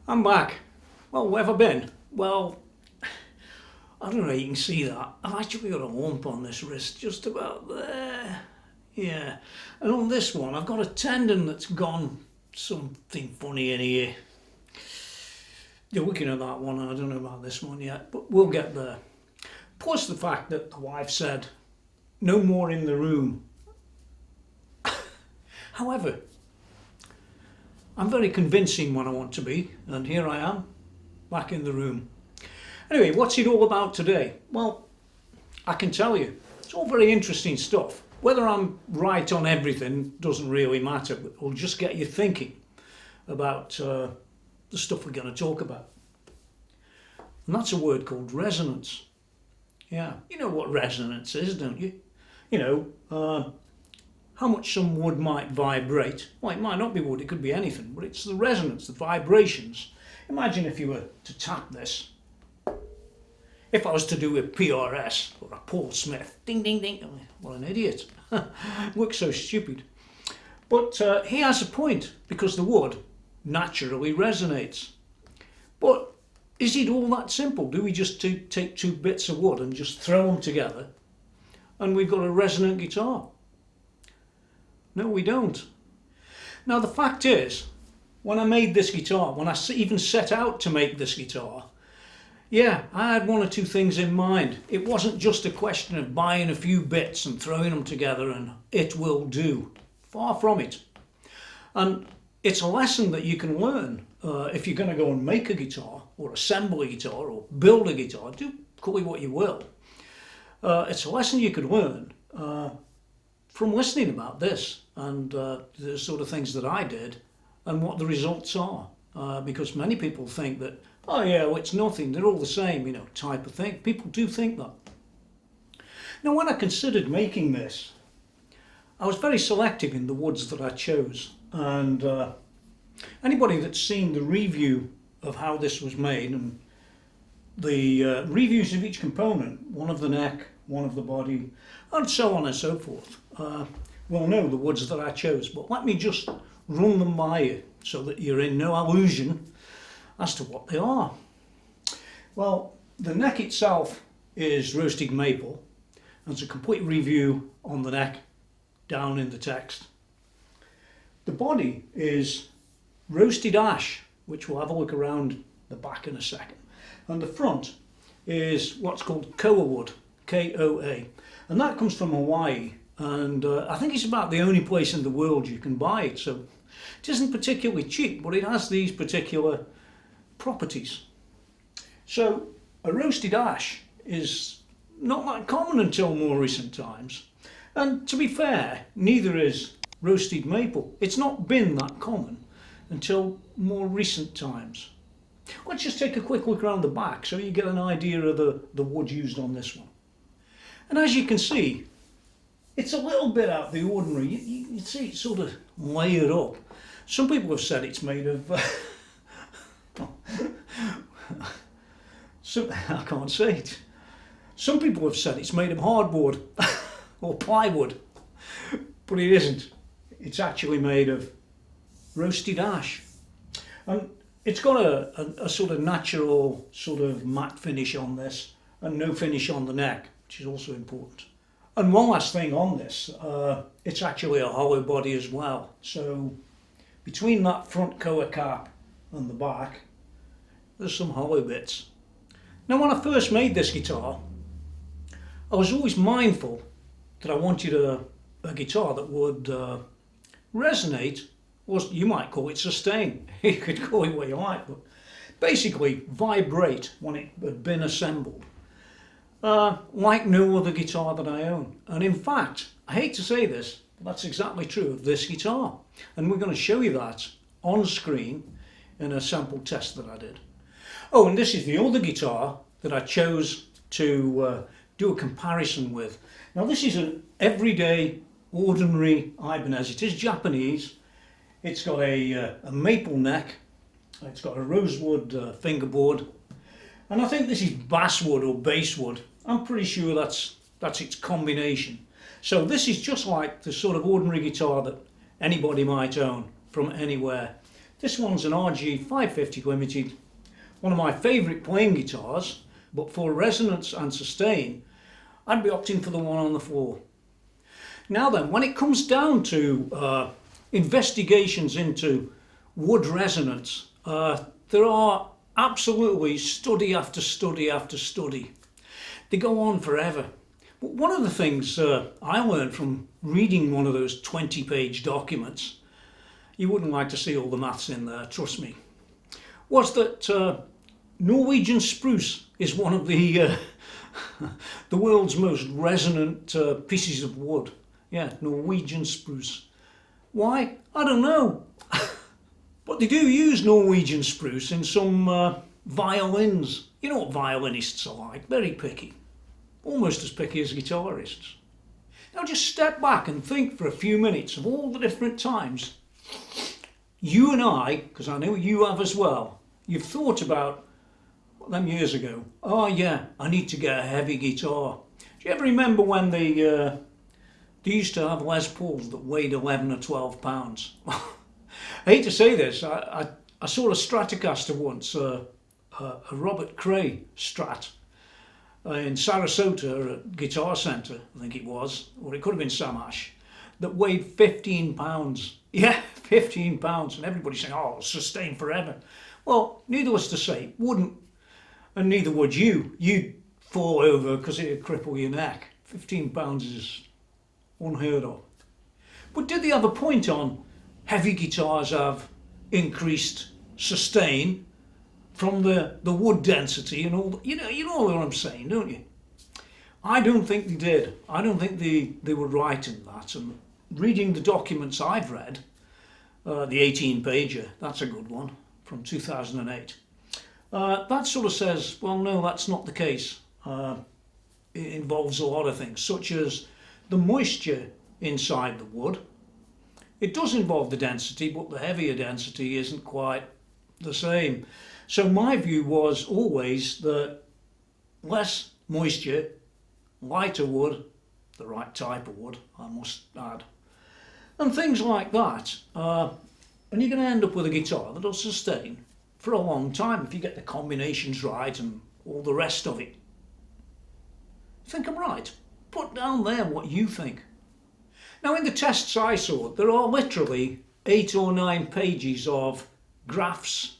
I'm back. Well, where have I been? Well, I don't know if you can see that. I've actually got a lump on this wrist, just about there. Yeah. And on this one, I've got a tendon that's gone something funny in here. You're looking at that one, I don't know about this one yet, but we'll get there. Plus the fact that the wife said, no more in the room. However, I'm very convincing when I want to be, and here I am, back in the room. Anyway, what's it all about today? Well, I can tell you, it's all very interesting stuff. Whether I'm right on everything doesn't really matter, but it'll just get you thinking about the stuff we're going to talk about. And that's a word called resonance. Yeah, you know what resonance is, don't you? You know, how much some wood might vibrate. Well, it might not be wood, it could be anything, but it's the resonance, the vibrations. Imagine if you were to tap this. If I was to do a PRS or a Paul Smith, ding, ding, ding. What an idiot. Looks so stupid. But he has a point, because the wood naturally resonates. But is it all that simple? Do we just take two bits of wood and just throw them together and we've got a resonant guitar? No, we don't. Now the fact is, when I made this guitar, when I even set out to make this guitar, yeah, I had one or two things in mind. It wasn't just a question of buying a few bits and throwing them together and it will do. Far from it. And it's a lesson that you can learn if you're going to go and make a guitar or assemble a guitar or build a guitar. Do call it what you will. It's a lesson you could learn from listening about this and the sort of things that I did and what the results are. Because many people think that, oh yeah, well, it's nothing, they're all the same, you know, type of thing. People do think that. Now when I considered making this, I was very selective in the woods that I chose, and anybody that's seen the review of how this was made and the reviews of each component, one of the neck, one of the body, and so on and so forth, will know the woods that I chose. But let me just run them by you so that you're in no illusion as to what they are. Well, the neck itself is roasted maple. There's a complete review on the neck down in the text. The body is roasted ash, which we'll have a look around the back in a second. And the front is what's called koa wood, K-O-A. And that comes from Hawaii. And I think it's about the only place in the world you can buy it. So it isn't particularly cheap, but it has these particular properties. So a roasted ash is not that common until more recent times. And to be fair, neither is roasted maple. It's not been that common until more recent times. Let's just take a quick look around the back so you get an idea of the wood used on this one. And as you can see, it's a little bit out of the ordinary. You see it's sort of layered up. Some people have said it's made of I can't say it. Some people have said it's made of hardboard or plywood, but it isn't. It's actually made of roasted ash. And it's got a sort of natural sort of matte finish on this and no finish on the neck, which is also important. And one last thing on this, it's actually a hollow body as well. So between that front koa cap and the back, there's some hollow bits. Now when I first made this guitar, I was always mindful that I wanted a guitar that would resonate, or you might call it sustain. You could call it what you like, but basically vibrate when it had been assembled. Like no other guitar that I own. And in fact, I hate to say this, but that's exactly true of this guitar. And we're going to show you that on screen in a sample test that I did. Oh, and this is the other guitar that I chose to do a comparison with. Now this is an everyday, ordinary Ibanez. It is Japanese. It's got a maple neck. It's got a rosewood fingerboard. And I think this is basswood or basswood. I'm pretty sure that's its combination. So this is just like the sort of ordinary guitar that anybody might own from anywhere. This one's an RG550 Limited, one of my favourite playing guitars, but for resonance and sustain, I'd be opting for the one on the floor. Now then, when it comes down to investigations into wood resonance, there are absolutely study after study after study. They go on forever. But one of the things I learned from reading one of those 20-page documents, you wouldn't like to see all the maths in there, trust me, was that Norwegian spruce is one of the the world's most resonant pieces of wood. Yeah, Norwegian spruce. Why? I don't know. But they do use Norwegian spruce in some violins. You know what violinists are like, very picky. Almost as picky as guitarists. Now just step back and think for a few minutes of all the different times you and I, because I know you have as well, you've thought about them years ago, oh yeah, I need to get a heavy guitar. Do you ever remember when they used to have Les Pauls that weighed 11 or 12 pounds? I hate to say this, I saw a Stratocaster once, a Robert Cray Strat, in Sarasota at Guitar Centre, I think it was, or it could have been Sam Ash, that weighed 15 pounds. Yeah, 15 pounds, and everybody's saying, oh, it'll sustain forever. Well, needless to say, wouldn't, and neither would you. You'd fall over because it'd cripple your neck. 15 pounds is unheard of. But did they have a point on heavy guitars have increased sustain from the wood density and all? You know what I'm saying, don't you? I don't think they did. I don't think they were right in that. And reading the documents I've read, the 18-pager, that's a good one, from 2008. That sort of says, well, no, that's not the case. It involves a lot of things, such as the moisture inside the wood. It does involve the density, but the heavier density isn't quite the same. So my view was always that less moisture, lighter wood, the right type of wood, I must add, and things like that. And you're going to end up with a guitar that'll sustain for a long time if you get the combinations right and all the rest of it. Think I'm right? Put down there what you think. Now in the tests I saw, there are literally 8 or 9 pages of graphs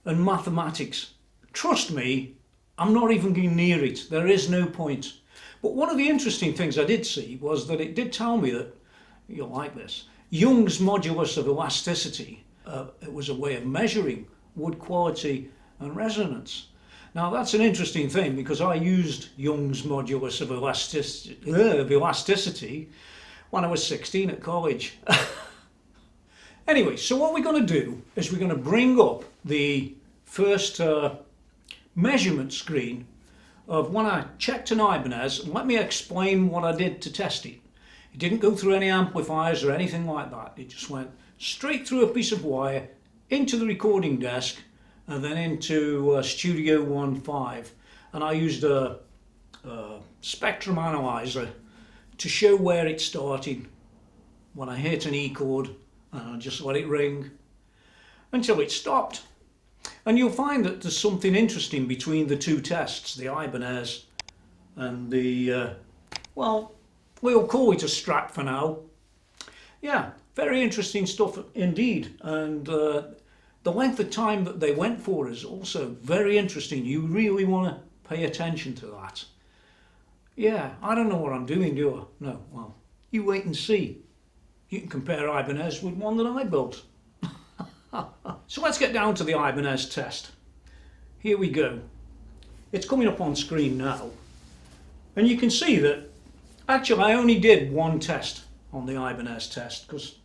and mathematics. Trust me, I'm not even going near it. There is no point. But one of the interesting things I did see was that it did tell me that, you'll like this, Young's modulus of elasticity, it was a way of measuring wood quality and resonance. Now that's an interesting thing because I used Young's modulus of elasticity when I was 16 at college. Anyway, so what we're going to do is we're going to bring up the first measurement screen of when I checked an Ibanez, and let me explain what I did to test it. It didn't go through any amplifiers or anything like that. It just went straight through a piece of wire into the recording desk and then into Studio 1.5. And I used a spectrum analyzer to show where it started when I hit an E chord, and I just let it ring until it stopped. And you'll find that there's something interesting between the two tests, the Ibanez and the, well, we'll call it a Strat for now. Yeah, very interesting stuff indeed. And the length of time that they went for is also very interesting. You really want to pay attention to that. Yeah, I don't know what I'm doing, do I? No, well, you wait and see. You can compare Ibanez with one that I built. So let's get down to the Ibanez test. Here we go. It's coming up on screen now. And you can see that actually I only did one test on the Ibanez test because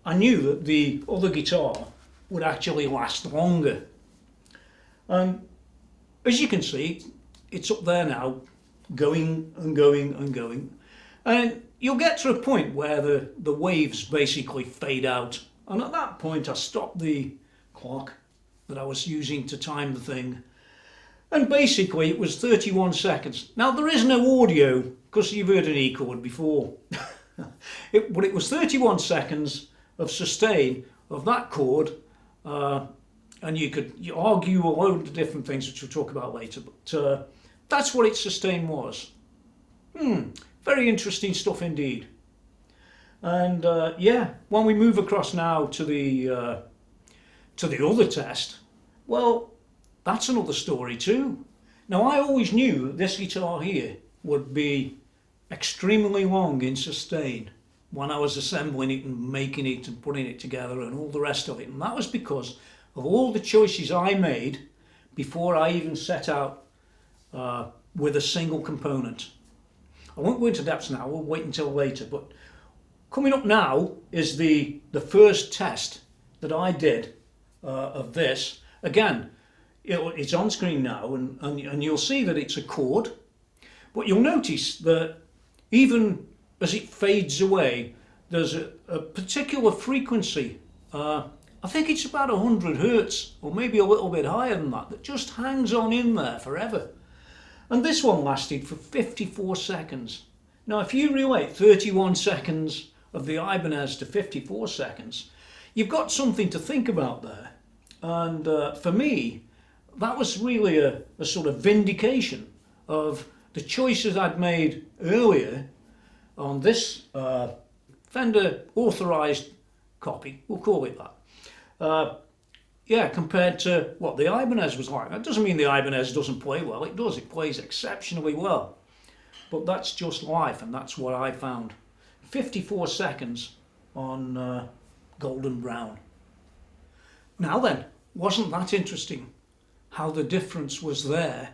I knew that the other guitar would actually last longer. As you can see, it's up there now, going and going and going. And you'll get to a point where the waves basically fade out. And at that point I stopped the clock that I was using to time the thing. And basically it was 31 seconds. Now there is no audio because you've heard an E chord before. But it was 31 seconds of sustain of that chord and you argue a load of different things, which we'll talk about later, but that's what its sustain was. Very interesting stuff indeed. And yeah, when we move across now to the other test, well, that's another story too. Now, I always knew this guitar here would be extremely long in sustain when I was assembling it and making it and putting it together and all the rest of it, and that was because of all the choices I made before I even set out with a single component. I won't go into depths now, we'll wait until later, but coming up now is the first test that I did of this. Again, it's on screen now, and you'll see that it's a chord, but you'll notice that even as it fades away, there's a particular frequency, I think it's about 100 Hertz, or maybe a little bit higher than that, that just hangs on in there forever. And this one lasted for 54 seconds. Now, if you relate 31 seconds of the Ibanez to 54 seconds, you've got something to think about there. And for me, that was really a sort of vindication of the choices I'd made earlier on this Fender authorized copy, we'll call it that. Yeah, compared to what the Ibanez was like. That doesn't mean the Ibanez doesn't play well, it does, it plays exceptionally well. But that's just life, and that's what I found. 54 seconds on golden brown. Now then, wasn't that interesting how the difference was there?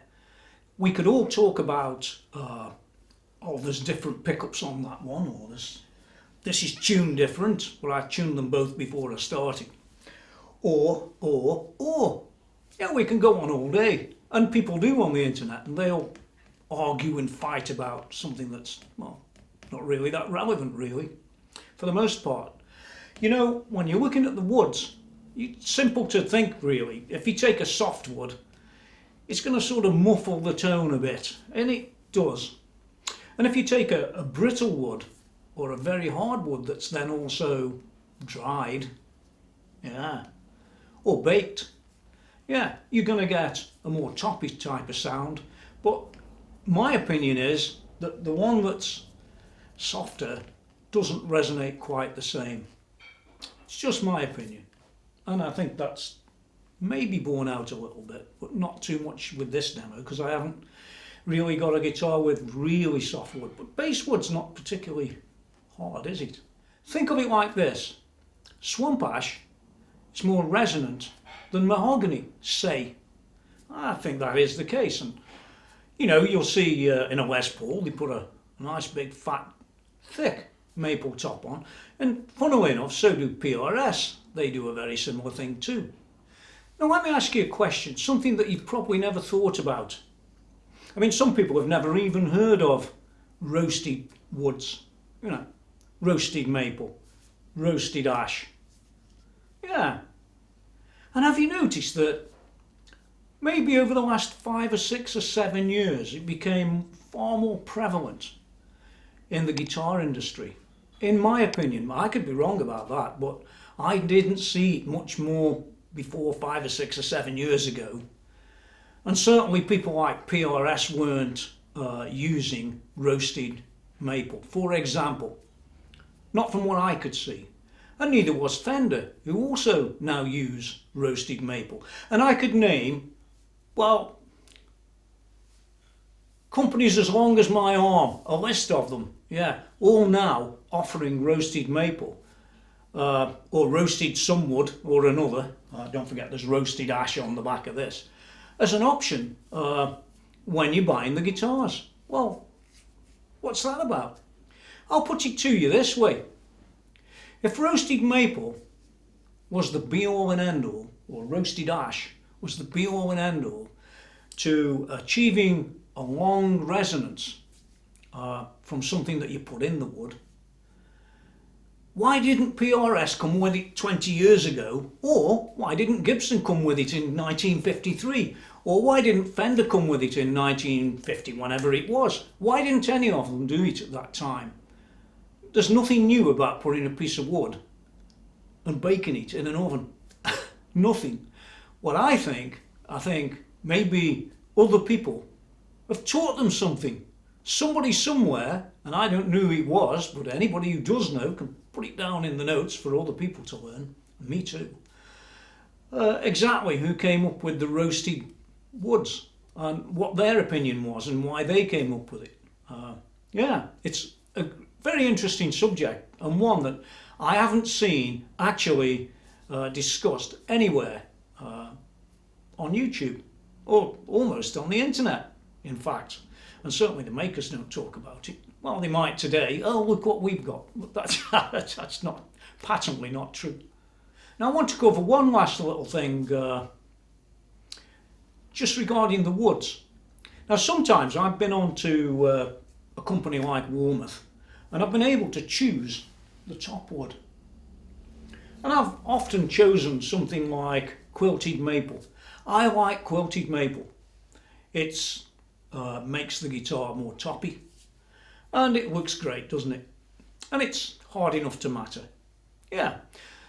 We could all talk about, oh, there's different pickups on that one, or this is tuned different, but I tuned them both before I started. Or, yeah, we can go on all day, and people do on the internet, and they'll argue and fight about something that's, well, not really that relevant, really, for the most part. You know, when you're looking at the woods, it's simple to think, really. If you take a soft wood, it's going to sort of muffle the tone a bit, and it does. And if you take a brittle wood, or a very hard wood that's then also dried, yeah, or baked, yeah, you're going to get a more toppy type of sound. But my opinion is that the one that's softer doesn't resonate quite the same. It's just my opinion, and I think that's maybe borne out a little bit, but not too much with this demo, because I haven't really got a guitar with really soft wood. But bass wood's not particularly hard, is it? Think of it like this: swamp ash is more resonant than mahogany, say. I think that is the case, and you know, you'll see in a Les Paul they put a nice big fat thick maple top on, and funnily enough so do PRS. They do a very similar thing too. Now let me ask you a question, something that you've probably never thought about. I mean, some people have never even heard of roasted woods, you know, roasted maple, roasted ash. Yeah. And have you noticed that maybe over the last 5 or 6 or 7 years it became far more prevalent in the guitar industry? In my opinion, I could be wrong about that, but I didn't see it much more before 5 or 6 or 7 years ago. And certainly people like PRS weren't using roasted maple, for example. Not from what I could see. And neither was Fender, who also now use roasted maple. And I could name, well, companies as long as my arm, a list of them, yeah, all now offering roasted maple, or roasted some wood or another. Don't forget there's roasted ash on the back of this, as an option when you're buying the guitars. Well, what's that about? I'll put it to you this way. If roasted maple was the be-all and end-all, or roasted ash was the be-all and end-all to achieving a long resonance from something that you put in the wood, why didn't PRS come with it 20 years ago? Or why didn't Gibson come with it in 1953? Or why didn't Fender come with it in 1950, whenever it was? Why didn't any of them do it at that time? There's nothing new about putting a piece of wood and baking it in an oven. nothing. What I think maybe other people have taught them something. Somebody somewhere, and I don't know who it was, but anybody who does know can put it down in the notes for other people to learn, and me too. Exactly who came up with the roasted woods and what their opinion was and why they came up with it. Yeah, it's a very interesting subject and one that I haven't seen actually discussed anywhere on YouTube or almost on the internet, in fact. And certainly the makers don't talk about it. Well, they might today. Oh, look what we've got. But that's not patently not true. Now I want to cover one last little thing just regarding the woods. Now sometimes I've been on to a company like Warmouth and I've been able to choose the top wood. And I've often chosen something like quilted maple. I like quilted maple. It's makes the guitar more toppy and it looks great, doesn't it? And it's hard enough to matter. Yeah,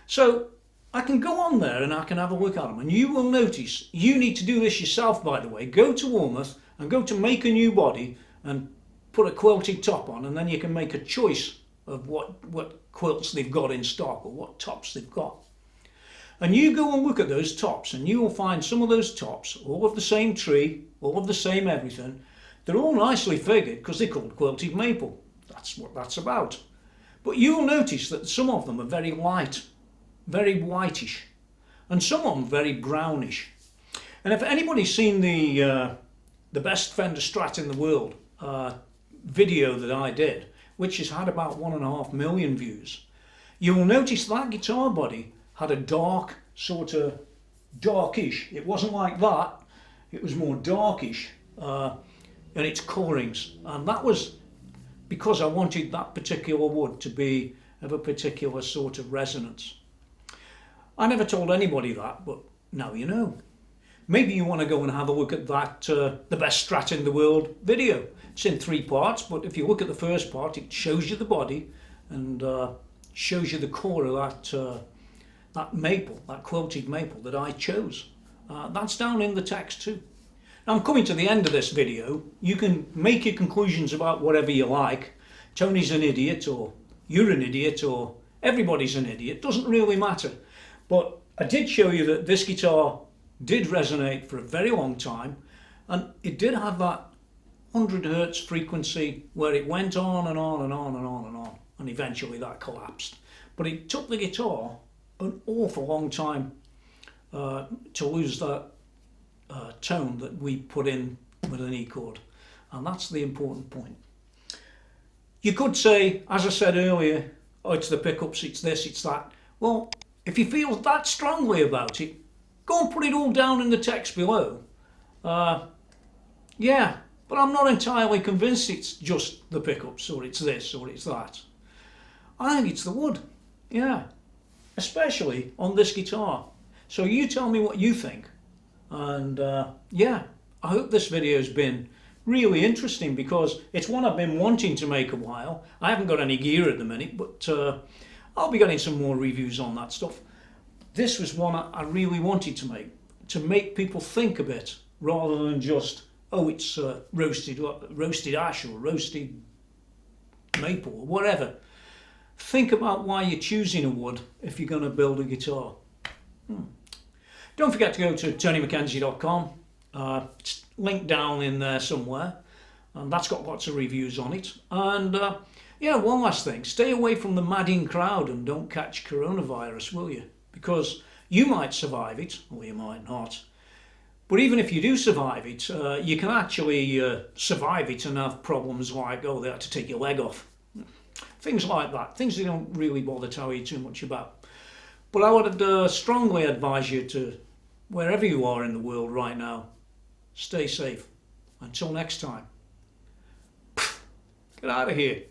so I can go on there and I can have a look at them, and you will notice, you need to do this yourself by the way, go to Warmouth and go to make a new body and put a quilted top on, and then you can make a choice of what quilts they've got in stock or what tops they've got. And you go and look at those tops and you will find some of those tops, all of the same tree, all of the same everything. They're all nicely figured because they're called quilted maple. That's what that's about. But you'll notice that some of them are very light, very whitish, and some of them very brownish. And if anybody's seen the best Fender Strat in the world video that I did, which has had about 1.5 million views, you'll notice that guitar body had a dark, sort of darkish. It wasn't like that, it was more darkish in its colourings, and that was because I wanted that particular wood to be of a particular sort of resonance. I never told anybody that, but now you know. Maybe you want to go and have a look at that the best Strat in the world video. It's in 3 parts, but if you look at the first part, it shows you the body and shows you the core of that maple, that quilted maple that I chose. That's down in the text too. Now I'm coming to the end of this video. You can make your conclusions about whatever you like. Tony's an idiot, or you're an idiot, or everybody's an idiot. Doesn't really matter. But I did show you that this guitar did resonate for a very long time, and it did have that 100 Hertz frequency where it went on and on and on and on and on, and eventually that collapsed. But it took the guitar an awful long time to lose that tone that we put in with an E chord, and that's the important point. You could say, as I said earlier, oh, it's the pickups, it's this, it's that. Well, if you feel that strongly about it, go and put it all down in the text below. Yeah, but I'm not entirely convinced it's just the pickups, or it's this, or it's that. I think it's the wood, yeah, especially on this guitar. So you tell me what you think, and yeah, I hope this video has been really interesting because it's one I've been wanting to make a while. I haven't got any gear at the minute, but I'll be getting some more reviews on that stuff. This was one I really wanted to make people think a bit, rather than just, oh, it's roasted ash or roasted maple or whatever. Think about why you're choosing a wood if you're going to build a guitar. Don't forget to go to TonyMcKenzie.com. It's linked down in there somewhere, and that's got lots of reviews on it. And yeah, one last thing, stay away from the madding crowd and don't catch coronavirus, will you? Because you might survive it, or you might not. But even if you do survive it, you can actually survive it and have problems like, oh, they had to take your leg off. Things like that, things they don't really bother tell you too much about. But I would strongly advise you to, wherever you are in the world right now, stay safe. Until next time. Get out of here.